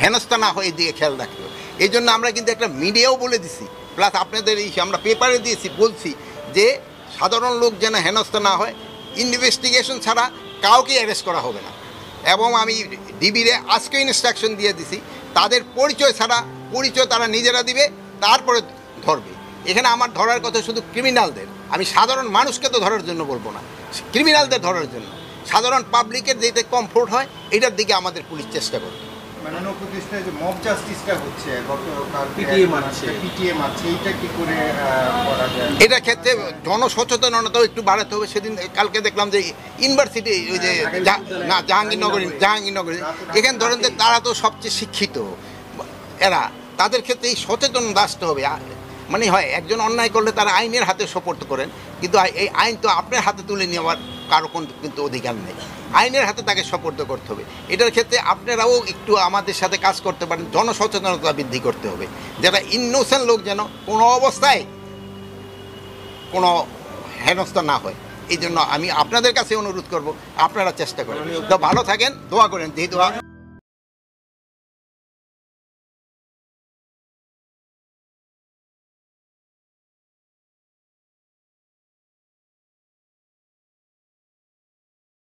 হেনস্থা না হয় এই দিকে খেয়াল রাখতে হবে। এই জন্য আমরা কিন্তু একটা মিডিয়াও বলে দিছি, প্লাস আপনাদের এই আমরা পেপারে দিয়েছি, বলছি যে সাধারণ লোক যেন হেনস্থা না হয়, ইনভেস্টিগেশন ছাড়া কাউকে অ্যারেস্ট করা হবে না। এবং আমি ডিবিরে আজকে ইনস্ট্রাকশন দিয়ে দিছি, তাদের পরিচয় ছাড়া, পরিচয় তারা নিজেরা দিবে, তারপরে ধরবে। এখানে আমার ধরার কথা শুধু ক্রিমিনালদের, আমি সাধারণ মানুষকে তো ধরার জন্য বলবো না, ক্রিমিনালদের ধরার জন্য। সাধারণ পাবলিকের যেতে কমফোর্ট হয় এটার দিকে আমাদের পুলিশ চেষ্টা করবে। মাননীয় উপদেষ্টায় যে মব জাস্টিসটা হচ্ছে, গতকাল পিটিএম আছে, এইটা কি করে করা যায়? এটার ক্ষেত্রে জনসচেতনতাও একটু বাড়াতে হবে। সেদিন কালকে দেখলাম যে ইউনিভার্সিটি, ওই যে না জাহাঙ্গীরনগর, এখানে ধরেন যে তারা তো সবচেয়ে শিক্ষিত এরা, তাদের ক্ষেত্রে এই সচেতনতা আসতে হবে। মানে হয় একজন অন্যায় করলে তারা আইনের হাতে সোপর্দ করেন, কিন্তু এই আইন তো আপনার হাতে তুলে নেওয়ার কারো কিন্তু অধিকার নেই, আইনের হাতে তাকে সোপর্দ করতে হবে। এটার ক্ষেত্রে আপনারাও একটু আমাদের সাথে কাজ করতে পারেন, জনসচেতনতা বৃদ্ধি করতে হবে, যারা ইনোসেন্ট লোক যেন কোনো অবস্থায় কোনো হেনস্থা না হয়। এই জন্য আমি আপনাদের কাছে অনুরোধ করব, আপনারা চেষ্টা করেন। তো ভালো থাকেন, দোয়া করেন। যেহেতু